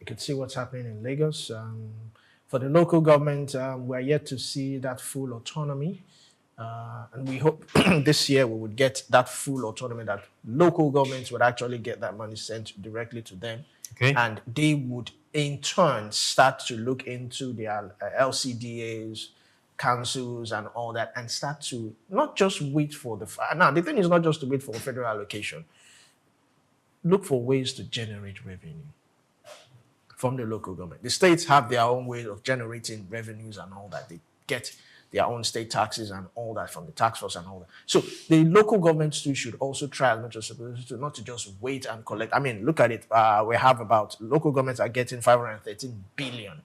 could see what's happening in Lagos. For the local government, we're yet to see that full autonomy. And we hope this year we would get that full autonomy, that local governments would actually get that money sent directly to them. Okay. And they would, in turn, start to look into their LCDAs, councils, and all that, and start to not just wait for now, the thing is not just to wait for federal allocation. Look for ways to generate revenue from the local government. The states have their own way of generating revenues and all that. They get their own state taxes and all that from the tax force and all that. So the local governments too should also try as much as possible to not to just wait and collect. I mean, look at it. We have local governments are getting 513 billion.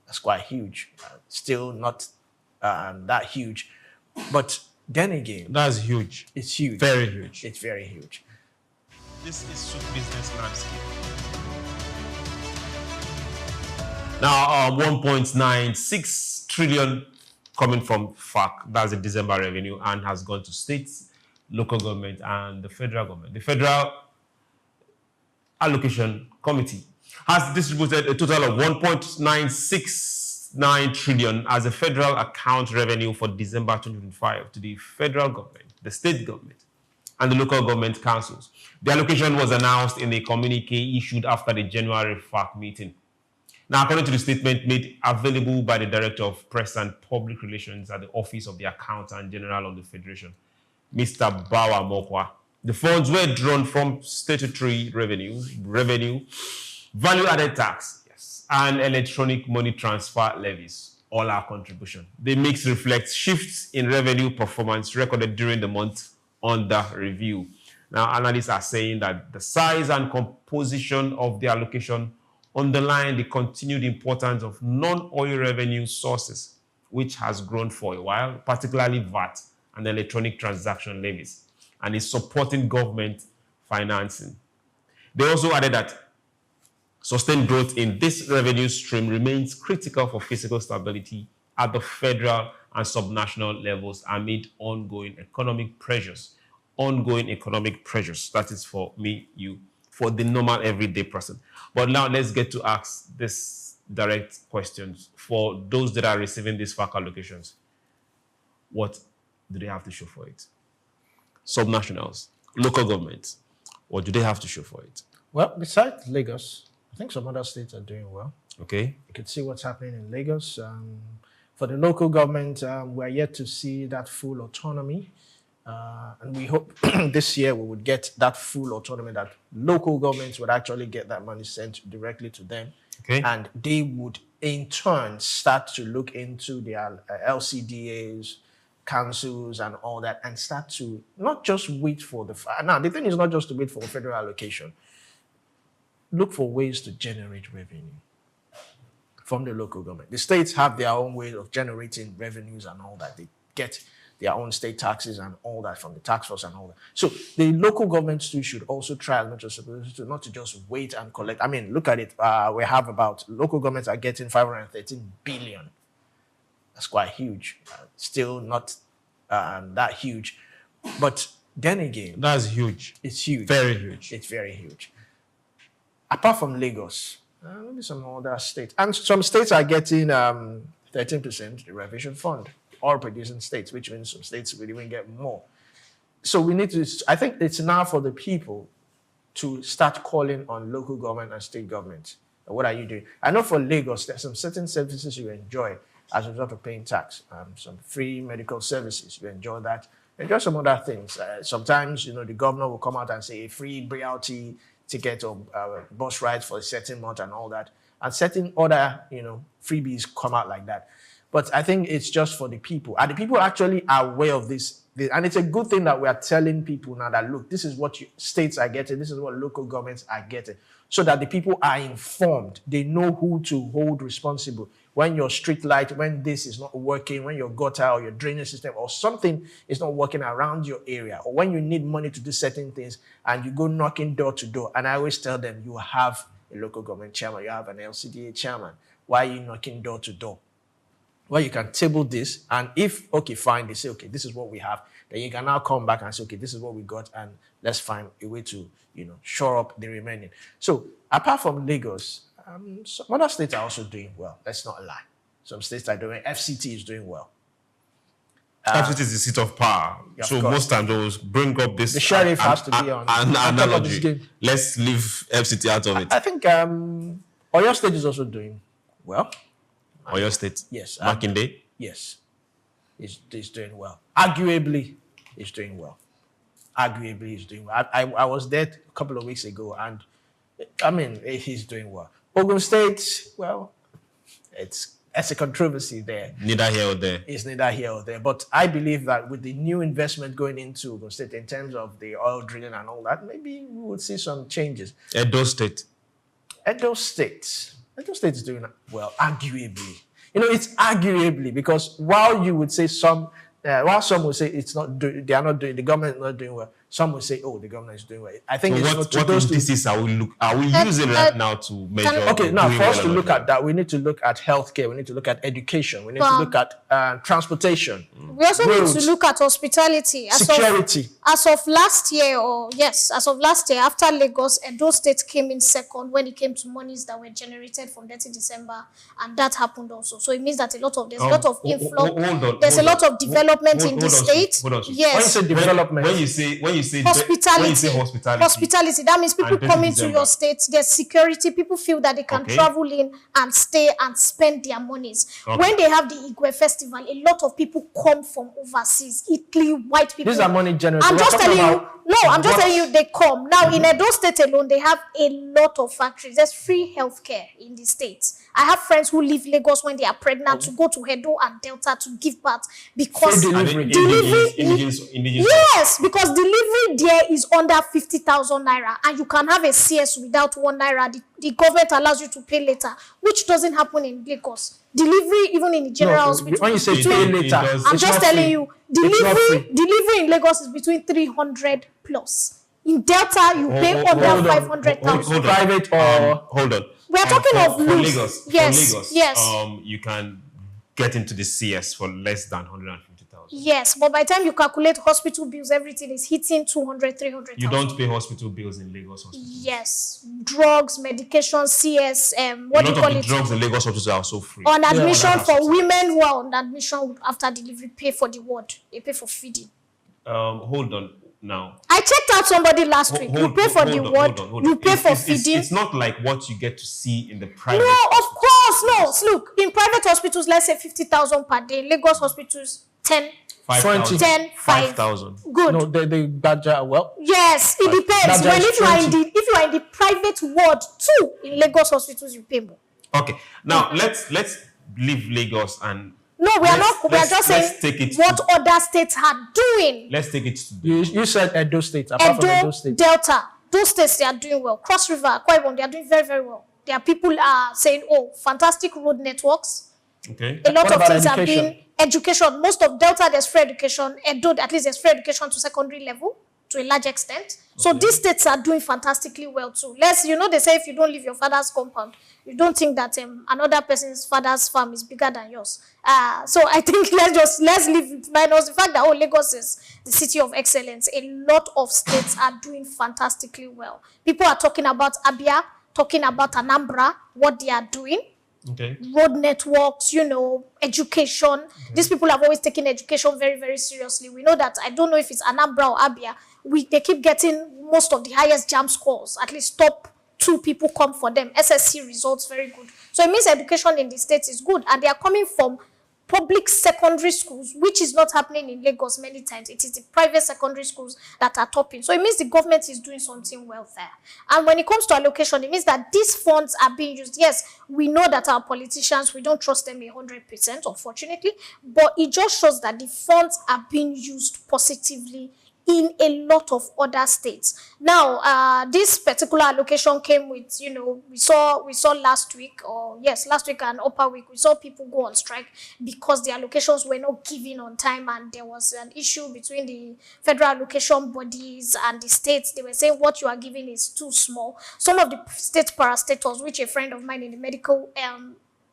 That's quite huge. Still not that huge. But then again, that's huge. It's huge. Very huge. It's very huge. This is SOUQ Business Landscape. Now, 1.96 trillion coming from FAAC, that's the December revenue, and has gone to states, local government, and the federal government. The Federal Allocation Committee has distributed a total of 1.969 trillion as a federal account revenue for December 2025 to the federal government, the state government, and the local government councils. The allocation was announced in a communique issued after the January FAAC meeting. Now, according to the statement made available by the Director of Press and Public Relations at the Office of the Accountant General of the Federation, Mr. Bawa Mokwa, the funds were drawn from statutory revenue, value-added tax, yes, and electronic money transfer levies, all our contribution. The mix reflects shifts in revenue performance recorded during the month under review. Now, analysts are saying that the size and composition of the allocation underline the continued importance of non-oil revenue sources, which has grown for a while, particularly VAT and electronic transaction levies, and is supporting government financing. They also added that sustained growth in this revenue stream remains critical for fiscal stability at the federal and subnational levels amid ongoing economic pressures. That is for me, you, for the normal everyday person. But now let's get to ask this direct questions for those that are receiving these FAAC allocations. What do they have to show for it? Subnationals, local governments, what do they have to show for it? Well, besides Lagos, I think some other states are doing well. Okay. You could see what's happening in Lagos. For the local government, we're yet to see that full autonomy. And we hope this year we would get that full autonomy, that local governments would actually get that money sent directly to them. Okay. And they would, in turn, start to look into their LCDAs, councils, and all that, and start to not just wait for now, the thing is not just to wait for federal allocation. Look for ways to generate revenue from the local government. The states have their own way of generating revenues and all that. They get their own state taxes and all that from the tax force and all that. So the local governments too should also try as much as possible to not to just wait and collect. I mean, look at it. We have local governments are getting 513 billion. That's quite huge. Still not that huge. But then again, that's huge. It's huge. Very huge. It's very huge. Apart from Lagos, maybe some other states. And some states are getting 13% derivation fund. All producing states, which means some states will even get more. So we need to, I think it's now for the people to start calling on local government and state government. What are you doing? I know for Lagos, there's some certain services you enjoy as a result of paying tax. Some free medical services, you enjoy that. Enjoy some other things. Sometimes, the governor will come out and say a free BRT ticket or bus rides for a certain month and all that. And certain other, freebies come out like that. But I think it's just for the people. And the people actually are aware of this. And it's a good thing that we are telling people now that, look, this is what states are getting. This is what local governments are getting. So that the people are informed. They know who to hold responsible. When your street light, when this is not working, when your gutter or your drainage system or something is not working around your area, or when you need money to do certain things and you go knocking door to door. And I always tell them, you have a local government chairman, you have an LCDA chairman. Why are you knocking door to door? Well, you can table this, and if, okay, fine, they say, okay, this is what we have, then you can now come back and say, okay, this is what we got, and let's find a way to, shore up the remaining. So, apart from Lagos, Some other states are also doing well. Let's not lie. Some states are doing. FCT is doing well. FCT is the seat of power. Yeah, So of course. most times they'll bring up this. The sheriff has to be on an top of his analogy. game. Let's leave FCT out of it. I think Oyo State is also doing well. Oyo State. Yes. Makinde. Yes. He's doing well. Arguably, he's doing well. Arguably, he's doing well. I was there a couple of weeks ago, and I mean, he's doing well. Ogun State, well, it's a controversy there. Neither here or there. It's neither here or there. But I believe that with the new investment going into Ogun State in terms of the oil drilling and all that, maybe we would see some changes. Edo State. Edo State is doing well, arguably. It's arguably, because while you would say while some would say it's not doing, they are not doing, the government is not doing well. Some would say, oh, the government is doing well. I think So what indices are we using right now to measure? Okay, now doing for us well to or look not? at that, we need to look at healthcare, we need to look at education, we need to look at transportation. We also roads, need to look at hospitality. security. As of last year, after Lagos, Edo State came in second when it came to monies that were generated from 30 December, and that happened also. So it means that there's a lot of inflow. There's a lot of development in the state. Hold on. When you Yes. say development, When you say Hospitality. hospitality, That means people And 30 coming to December. your state, there's security, people feel that they can Okay. travel in and stay and spend their monies. Okay. When they have the Igwe festival, a lot of people come from overseas, Italy, white people. these are money generated. I'm We're just talking telling you. about No, I'm just what- telling you they come. Now, in Edo State alone, they have a lot of factories. There's free healthcare in the states. I have friends who leave Lagos when they are pregnant to go to Edo and Delta to give birth because Free And delivery. indigenous. yes, because delivery there is under 50,000 naira, and you can have a CS without 1 naira. The government allows you to pay later, which doesn't happen in Lagos. Delivery, even in the general hospital, when you say is pay between- later, does- I'm it's just not telling free. you, It's not free. delivery in Lagos is between 300 plus. In Delta, you pay hold under on. 500,000. Hold on. Private or Hold on. We are talking for, of for loose. Lagos. Yes, For Lagos, yes. you can get into the CS for less than 150,000. Yes, but by the time you calculate hospital bills, everything is hitting 200, 300,000. You don't pay hospital bills in Lagos hospital. Yes, drugs, medication, CS, A what do lot you call of the it? drugs in Lagos hospitals are also free. On admission that's for hospital. women who are on admission after delivery, pay for the ward. They pay for feeding. Hold on now. I checked out somebody last week. You pay for the ward. You pay for feeding. It's not like what you get to see in the private. No, of hospitals. course, no. Look, in private hospitals, let's say 50,000 per day. Lagos hospitals, 10, 5,000. 10, 5. 5,000. Good. No, they badger well. Yes, it depends. That's When just if you are in the private ward too, in Lagos hospitals, you pay more. Okay. Now let's leave Lagos and No, we are not. We are let's- just let's saying take it what to- other states are doing. let's take it to You said Edo State. Apart from Edo Edo, State, Delta, those states, they are doing well. Cross River, Akwa Ibom, they are doing very, very well. There are people are saying, oh, fantastic road networks. okay. A lot What of about things education? are being education. Most of Delta, there's free education. Edo, at least there's free education to secondary level to a large extent. So these states are doing fantastically well too. They say if you don't leave your father's compound, you don't think that another person's father's farm is bigger than yours. So I think let's leave minus the fact that Lagos is the city of excellence. A lot of states are doing fantastically well. People are talking about Abia, talking about Anambra, what they are doing. Okay. Road networks, education. These people have always taken education very, very seriously. We know that. I don't know if it's Anambra or Abia. They keep getting most of the highest JAM scores. At least top 2 people come for them. SSC results very good. So it means education in the states is good, and they are coming from public secondary schools, which is not happening in Lagos many times. It is the private secondary schools that are topping. So it means the government is doing something well there. And when it comes to allocation, it means that these funds are being used. Yes, we know that our politicians, we don't trust them 100%, unfortunately, but it just shows that the funds are being used positively in a lot of other states. Now, this particular allocation came with, we saw last week and upper week, we saw people go on strike because the allocations were not given on time, and there was an issue between the federal allocation bodies and the states. They were saying what you are giving is too small. Some of the state parastatals, which a friend of mine in the medical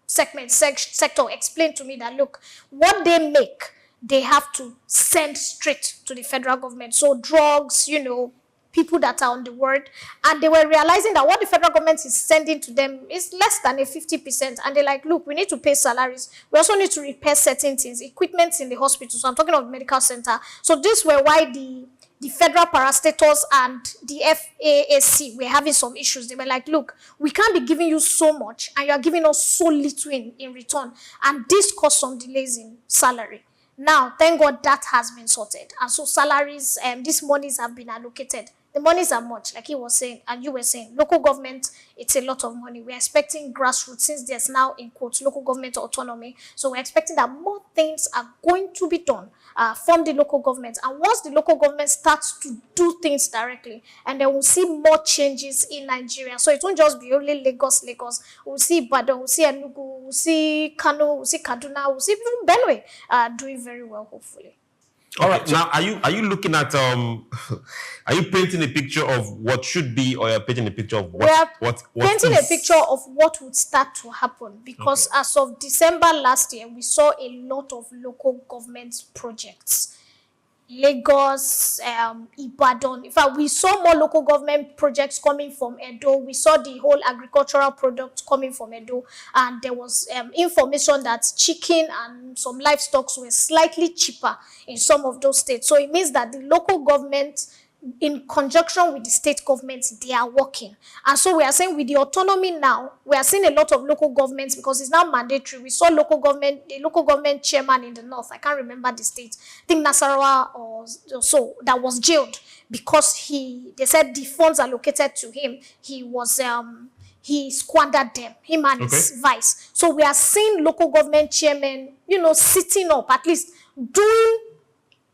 sector explained to me that, look, what they make, they have to send straight to the federal government. So drugs, people that are on the ward, and they were realizing that what the federal government is sending to them is less than a 50%. And they're like, look, we need to pay salaries. We also need to repair certain things, equipment in the hospital. So I'm talking of medical center. So this were why the federal parastatals and the FAAC were having some issues. They were like, look, we can't be giving you so much and you're giving us so little in return. And this caused some delays in salary. Now, thank God that has been sorted. And so salaries, these monies have been allocated. The monies are much, like he was saying, and you were saying, local government, it's a lot of money. We're expecting grassroots, since there's now, in quotes, local government autonomy. So we're expecting that more things are going to be done from the local government. And once the local government starts to do things directly, and then we'll see more changes in Nigeria. So it won't just be only Lagos. We'll see Ibadan, we'll see Enugu, we'll see Kano, we'll see Kaduna, we'll see even Benue doing very well, hopefully. All right. Now, are you looking at are you painting a picture of what should be, or you're painting a picture of what painting a picture of what would start to happen? Because as of December last year, we saw a lot of local government projects. Lagos, Ibadan. In fact, we saw more local government projects coming from Edo. We saw the whole agricultural product coming from Edo, and there was information that chicken and some livestock were slightly cheaper in some of those states. So it means that the local government, in conjunction with the state governments, they are working. And so we are saying with the autonomy now, we are seeing a lot of local governments, because it's now mandatory. We saw the local government chairman in the north, I can't remember the state, I think Nasarawa or so, that was jailed because they said the funds allocated to him, he squandered them, him and his vice. So we are seeing local government chairmen, sitting up, at least doing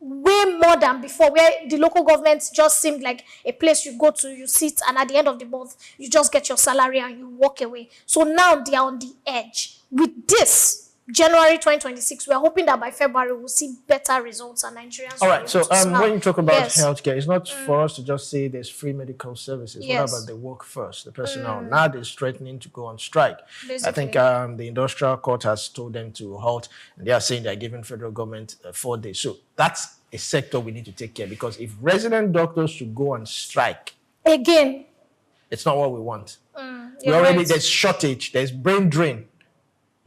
way more than before, where the local government just seemed like a place you go to, you sit, and at the end of the month, you just get your salary and you walk away. So now they are on the edge. With this, January 2026, we are hoping that by February, we'll see better results, and Nigerians. All right, so when you talk about healthcare, it's not for us to just say there's free medical services. What about the work first, the personnel? Now they're threatening to go on strike. Basically. I think the industrial court has told them to halt, and they are saying they're giving federal government 4 days. So that's a sector we need to take care, because if resident doctors should go on strike, again, it's not what we want. There's shortage, there's brain drain.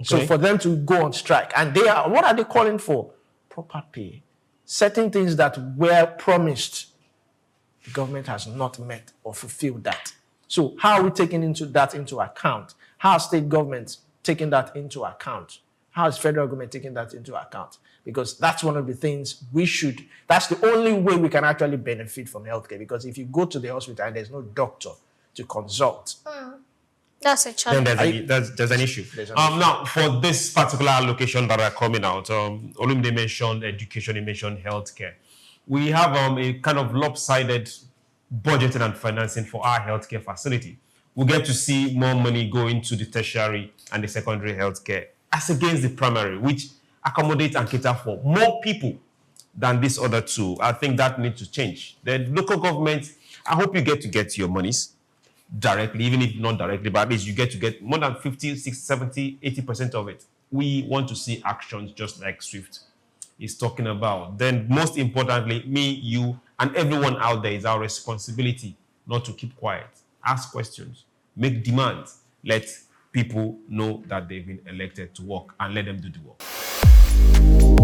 So for them to go on strike, and what are they calling for? Proper pay. Certain things that were promised, the government has not met or fulfilled that. So how are we taking that into account? How are state governments taking that into account? How is federal government taking that into account? Because that's one of the things that's the only way we can actually benefit from healthcare. Because if you go to the hospital and there's no doctor to consult, that's a challenge. Then there's an issue. Now, for this particular allocation that are coming out, Olumide mentioned education, he mentioned healthcare. We have a kind of lopsided budgeting and financing for our healthcare facility. We get to see more money go into the tertiary and the secondary healthcare as against the primary, which accommodates and cater for more people than this other two. I think that needs to change. The local government, I hope you get your monies directly, even if not directly, but at least you get more than 50, 60, 70, 80% of it. We want to see actions just like SWIFT is talking about. Then most importantly, me, you, and everyone out there, is our responsibility not to keep quiet. Ask questions, make demands, let people know that they've been elected to work, and let them do the work.